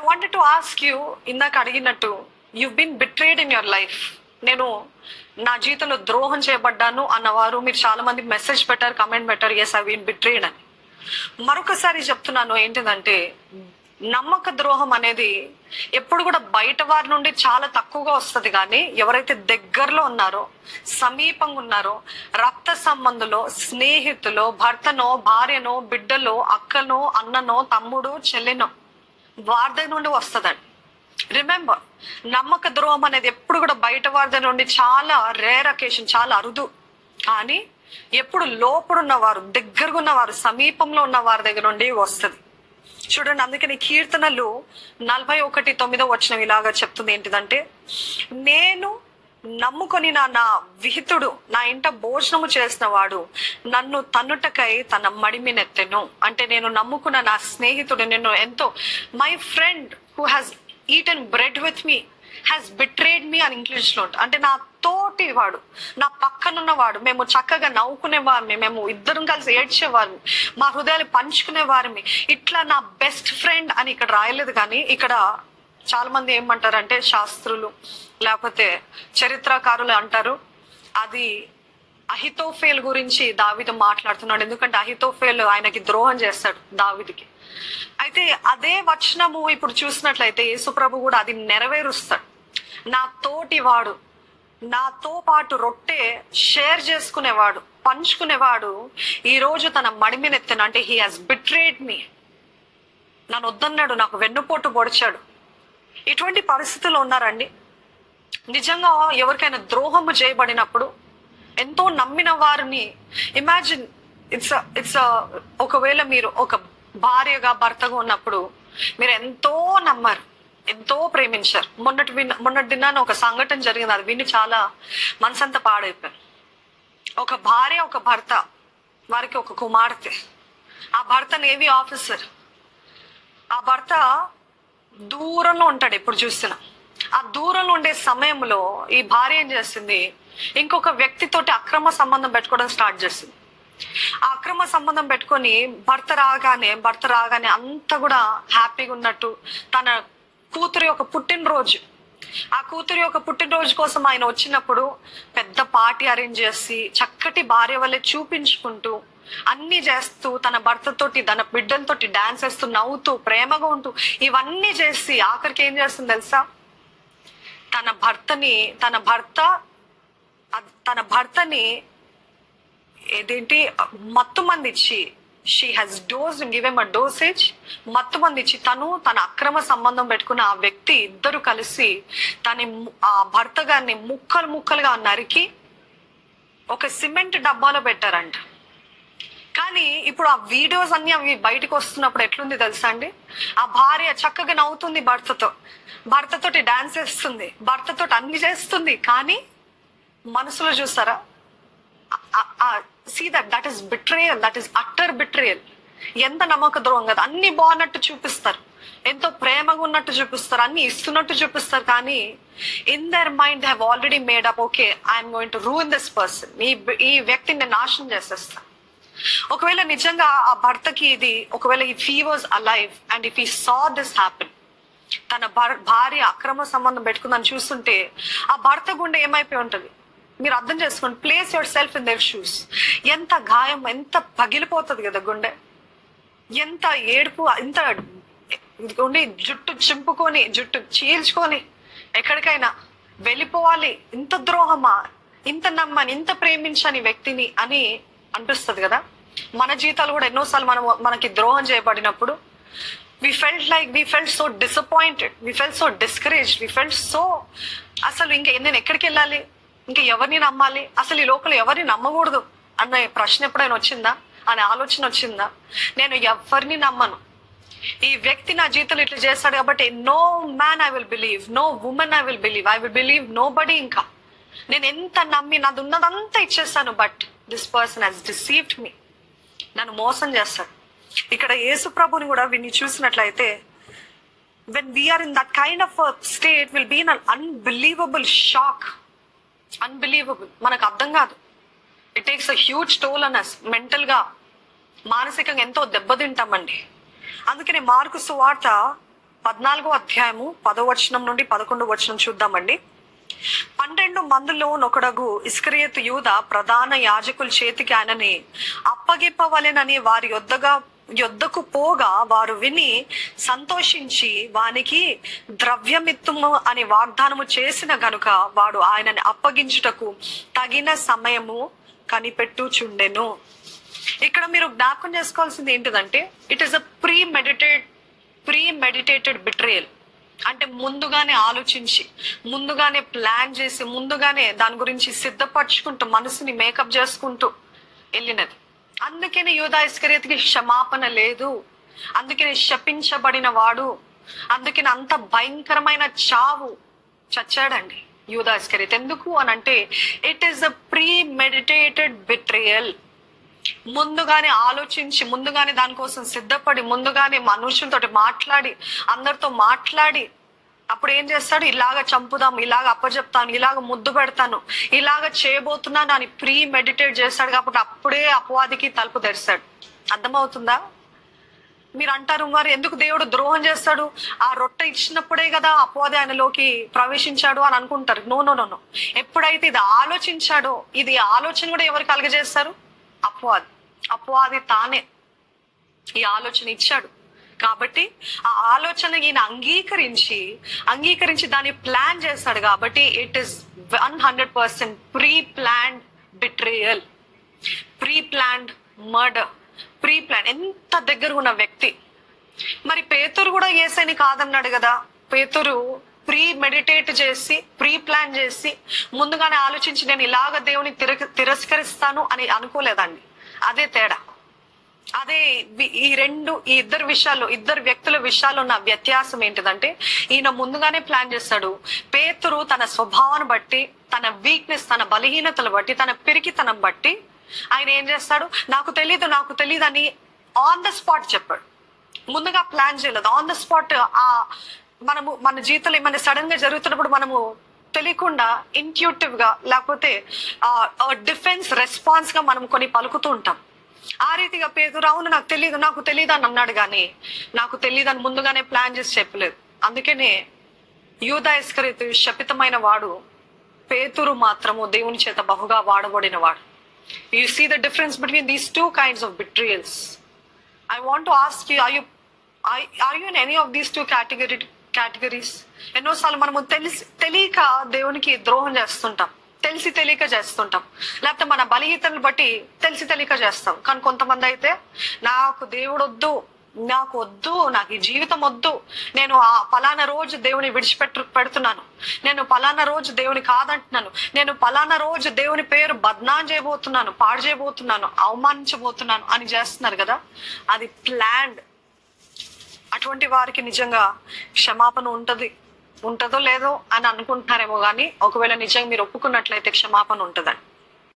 I wanted to ask you, ఇందాక అడిగినట్టు, you've been betrayed in your life. నేను నా జీవితంలో ద్రోహం చేయబడ్డాను అన్నవారు మీరు చాలా మంది మెసేజ్ పెట్టారు, కమెంట్ పెట్టారు, ఎస్ ఐ బీన్ బిట్రేడ్ అని. మరొకసారి చెప్తున్నాను, ఏంటిదంటే నమ్మక ద్రోహం అనేది ఎప్పుడు కూడా బయట వారి నుండి చాలా తక్కువగా వస్తుంది, కానీ ఎవరైతే దగ్గరలో ఉన్నారో, సమీపంగా ఉన్నారో, రక్త సంబంధులో, స్నేహితులో, భర్తనో, భార్యనో, బిడ్డలో, అక్కనో, అన్ననో, తమ్ముడు, చెల్లినో, వారి దగ్గర నుండి వస్తుందండి. రిమెంబర్, నమ్మక ద్రోహం అనేది ఎప్పుడు కూడా బయట వారి దగ్గర నుండి చాలా రేర్ అకేషన్, చాలా అరుదు. కానీ ఎప్పుడు లోపడున్నవారు, దగ్గరగా ఉన్నవారు, సమీపంలో ఉన్న వారి దగ్గర నుండి వస్తుంది. చూడండి, అందుకని కీర్తనలు 41:9 ఇలాగా చెప్తుంది, ఏంటిదంటే నేను నమ్ముకొని నా విహితుడు నా ఇంట భోజనము చేసిన వాడు నన్ను తన్నుటకై తన మడిమినెత్తెను. అంటే నేను నమ్ముకున్న నా స్నేహితుడు, నేను ఎంతో, my friend who has eaten bread with me has betrayed me అని ఇంగ్లీష్ లో. అంటే నా తోటి వాడు, నా పక్కనున్నవాడు, మేము చక్కగా నవ్వుకునేవారిని, మేము ఇద్దరం కలిసి ఏడ్చేవారిని, మా హృదయాలు పంచుకునేవారిని, ఇట్లా నా బెస్ట్ ఫ్రెండ్ అని ఇక్కడ రాయలేదు. కానీ ఇక్కడ చాలా మంది ఏమంటారంటే, శాస్త్రులు లేకపోతే చరిత్రకారులు అంటారు, అది అహితోఫేల్ గురించి దావీదు మాట్లాడుతున్నాడు. ఎందుకంటే అహితోఫేల్ ఆయనకి ద్రోహం చేస్తాడు దావీదుకి. అయితే అదే వచనము ఇప్పుడు చూసినట్లయితే యేసుప్రభు కూడా అది నెరవేరుస్తాడు. నా తోటి వాడు, నాతో పాటు రొట్టె షేర్ చేసుకునేవాడు, పంచుకునేవాడు ఈ రోజు తన మడిమినెత్తను. అంటే హీ హాజ్ బిట్రేడ్ మీ, నన్ను వద్దన్నాడు, నాకు వెన్నుపోటు పొడిచాడు. ఇటువంటి పరిస్థితుల్లో ఉన్నారండి. నిజంగా ఎవరికైనా ద్రోహము చేయబడినప్పుడు, ఎంతో నమ్మిన వారిని ఇమాజిన్, ఇట్స్ ఒకవేళ మీరు ఒక భార్యగా, భర్తగా ఉన్నప్పుడు మీరు ఎంతో నమ్మారు, ఎంతో ప్రేమించారు. మొన్నటి దినాన ఒక సంఘటన జరిగింది, అది విని చాలా మనసంతా పాడైపోయాను. ఒక భార్య, ఒక భర్త, వారికి ఒక కుమార్తె. ఆ భర్త నేవీ ఆఫీసర్. ఆ భర్త దూరంలో ఉంటాడు ఎప్పుడు చూసినా. ఆ దూరంలో ఉండే సమయంలో ఈ భార్య ఏం చేస్తుంది, ఇంకొక వ్యక్తితోటి అక్రమ సంబంధం పెట్టుకోవడం స్టార్ట్ చేస్తుంది. ఆ అక్రమ సంబంధం పెట్టుకొని భర్త రాగానే అంతా కూడా హ్యాపీగా ఉన్నట్టు, తన కూతురి యొక్క పుట్టినరోజు, ఆ కూతురి యొక్క పుట్టినరోజు కోసం ఆయన వచ్చినప్పుడు పెద్ద పార్టీ అరేంజ్ చేసి చక్కటి భార్య వల్లే చూపించుకుంటూ అన్ని చేస్తూ, తన భర్తతోటి, తన బిడ్డలతోటి డాన్స్ చేస్తూ, నవ్వుతూ, ప్రేమగా ఉంటూ, ఇవన్నీ చేసి ఆఖరికి ఏం చేస్తుంది తెలుసా, తన భర్తని ఏదేంటి మత్తు మంది ఇచ్చి, she has dosed, give him a dosage, మత్తు మంది ఇచ్చి తన అక్రమ సంబంధం పెట్టుకున్న ఆ వ్యక్తి ఇద్దరు కలిసి ఆ భర్త గారిని ముక్కలుగా నరికి ఒక సిమెంట్ డబ్బాలో పెట్టారంట. కానీ ఇప్పుడు ఆ వీడియోస్ అన్ని అవి బయటకు వస్తున్నప్పుడు ఎట్లుంది తెలుసా అండి, ఆ భార్య చక్కగా నవ్వుతుంది, భర్తతోటి డాన్స్ చేస్తుంది, భర్తతోటి అన్ని చేస్తుంది, కానీ మనసులో చూస్తారా, see that is betrayal, that is utter betrayal. ఎంత నమ్మక ద్రోహం కదా. అన్ని బాగున్నట్టు చూపిస్తారు, ఎంతో ప్రేమగా ఉన్నట్టు చూపిస్తారు, అన్ని ఇస్తున్నట్టు చూపిస్తారు, కానీ in their mind have already made up, okay I'm going to ruin this person, ఈ వ్యక్తిని నేను నాశనం చేసేస్తా. ఒకవేళ నిజంగా ఆ భర్తకి ఇది, ఒకవేళ if he was alive and if he saw this happen, తన భార్య అక్రమ సంబంధం పెట్టుకుందని చూస్తుంటే ఆ భర్త గుండె ఏమైపోయి ఉంటుంది మీరు అర్థం చేసుకోండి. Place your self in their shoes. ఎంత గాయం, ఎంత పగిలిపోతుంది కదా గుండె, ఎంత ఏడుపు, ఎంత ఉండి జుట్టు చింపుకొని, జుట్టు చీల్చుకొని ఎక్కడికైనా వెళ్ళిపోవాలి. ఇంత ద్రోహమా, ఇంత నమ్మని, ఇంత ప్రేమించని వ్యక్తిని అని అనిపిస్తుంది కదా. మన జీవితాలు కూడా ఎన్నోసార్లు మనకి ద్రోహం చేయబడినప్పుడు we felt so disappointed, we felt so discouraged, we felt so, అసలు ఇంకా నేను ఎక్కడికి వెళ్ళాలి, ఇంకా ఎవరిని నమ్మాలి, అసలు ఈ లోకల్ ఎవరిని నమ్మకూడదు అన్న ప్రశ్న ఎప్పుడైనా వచ్చిందా, అనే ఆలోచన వచ్చిందా? నేను ఎవరిని నమ్మను, ఈ వ్యక్తి నా జీవితంలో ఇట్లా చేస్తాడు కాబట్టి no man I will believe, no women I will believe nobody. ఇంకా నేను ఎంత నమ్మి నాది ఉన్నదంతా ఇచ్చేస్తాను, but this person he's deceived me, నన్ను మోసం చేస్తాడు. ఇక్కడ యేసు ప్రభుని కూడా విని చూసినట్లయితే, when we are in that kind of a state, will be an unbelievable shock. Unbelievable, మనకు అర్థం కాదు. It takes a huge toll on us, mental గా, మానసికంగా ఎంతో దెబ్బతింటామండి. అందుకనే మార్కు సువార్త 14వ అధ్యాయము 10వ వచనం నుండి 11వ వచనం చూద్దామండి. 12 మందిలో నొకడగు ఇస్కరియోతు యూద ప్రధాన యాజకుల చేతికి ఆయనని అప్పగిప్పవలెనని వారి యొద్దకు పోగా వారు విని సంతోషించి వానికి ద్రవ్యమిత్తుము అని వాగ్దానము చేసిన గనుక వాడు ఆయనని అప్పగించుటకు తగిన సమయము కనిపెట్టుచుండెను. ఇక్కడ మీరు జ్ఞాపకం చేసుకోవాల్సింది ఏంటిదంటే, it is a pre meditated betrayal. అంటే ముందుగానే ఆలోచించి, ముందుగానే ప్లాన్ చేసి, ముందుగానే దాని గురించి సిద్ధపరచుకుంటూ, మనసుని మేకప్ చేసుకుంటూ వెళ్ళినది. అందుకని యూదా ఇస్కరియోతుకి క్షమాపణ లేదు, అందుకని శపించబడిన వాడు, అందుకని అంత భయంకరమైన చావు చచ్చాడండి యూదా ఇస్కరియోతు. ఎందుకు అని అంటే, it is a pre meditated betrayal. ముందుగానే ఆలోచించి, ముందుగానే దానికోసం సిద్ధపడి, ముందుగానే మనుషులతో మాట్లాడి, అందరితో మాట్లాడి, అప్పుడు ఏం చేస్తాడు, ఇలాగ చంపుదాం, ఇలాగ అప్పచెప్తాను, ఇలాగ ముద్దు పెడతాను, ఇలాగ చేయబోతున్నాను అని ప్రీ మెడిటేట్ చేస్తాడు. కాబట్టి అప్పుడే అపవాదికి తలుపు తెరిస్తాడు. అర్థమవుతుందా? మీరు అంటారు, మరి ఎందుకు దేవుడు ద్రోహం చేస్తాడు? ఆ రొట్టె ఇచ్చినప్పుడే కదా అపవాది ఆయనలోకి ప్రవేశించాడు అని అనుకుంటారు. No no no no. ఎప్పుడైతే ఇది ఆలోచించాడో, ఇది ఆలోచన కూడా ఎవరు కలగజేస్తారు? అపవాది తానే ఈ ఆలోచన ఇచ్చాడు. కాబట్టి ఆ ఆలోచన ఈయన అంగీకరించి దాన్ని ప్లాన్ చేస్తాడు. కాబట్టి it is 100% pre planned betrayal, pre planned murder, pre plan. ఎంత దగ్గర ఉన్న వ్యక్తి. మరి పేతురు కూడా యేసయ్యని కాదన్నాడు కదా. పేతురు ప్రీ మెడిటేట్ చేసి, ప్రీ ప్లాన్ చేసి, ముందుగానే ఆలోచించి నేను ఇలాగ దేవుని తిరస్కరిస్తాను అని అనుకోలేదండి. అదే తేడా. అదే ఈ ఇద్దరు వ్యక్తుల విషయాల్లో ఉన్న వ్యత్యాసం ఏంటిదంటే, ఈయన ముందుగానే ప్లాన్ చేస్తాడు. పేతురు తన స్వభావాన్ని బట్టి, తన వీక్నెస్, తన బలహీనతలు బట్టి, తన పిరికితనం బట్టి ఆయన ఏం చేస్తాడు, నాకు తెలీదు అని ఆన్ ద స్పాట్ చెప్పాడు. ముందుగా ప్లాన్ చేయలేదు. ఆన్ ద స్పాట్ మన జీవితంలో ఏమైనా సడన్ గా జరుగుతున్నప్పుడు మనము తెలియకుండా ఇంట్యూటివ్ గా, లేకపోతే డిఫెన్స్ రెస్పాన్స్ గా మనం కొన్ని పలుకుతూ ఉంటాం. ఆ రీతిగా పేతురు అవును నాకు తెలియదు అని అన్నాడు, కానీ నాకు తెలియదు అని ముందుగానే ప్లాన్ చేసి చెప్పలేదు. అందుకనే యూదా ఇస్కరియోతు శపితమైన వాడు, పేతురు మాత్రము దేవుని చేత బహుగా వాడబడిన వాడు. You see the difference between these two kinds of betrayals. I want to ask you, are you in any of these two categories? ఎన్నోసార్లు మనము తెలియక దేవునికి ద్రోహం చేస్తుంటాం, తెలియక చేస్తుంటాం, లేకపోతే మన బలహీనతను బట్టి తెలియక చేస్తాం. కానీ కొంతమంది అయితే నాకు దేవుడు వద్దు, నాకు ఈ జీవితం వద్దు, నేను ఆ పలానా రోజు దేవుని పెడుతున్నాను, నేను పలానా రోజు దేవుని కాదంటున్నాను, నేను పలానా రోజు దేవుని పేరు బద్నాం చేయబోతున్నాను, పాడు చేయబోతున్నాను, అవమానించబోతున్నాను అని చేస్తున్నారు కదా. అది ప్లాన్డ్. అటువంటి వారికి నిజంగా క్షమాపణ ఉంటదో లేదో అని అనుకుంటున్నారేమో, కానీ ఒకవేళ నిజంగా మీరు ఒప్పుకున్నట్లయితే క్షమాపణ ఉంటదండి.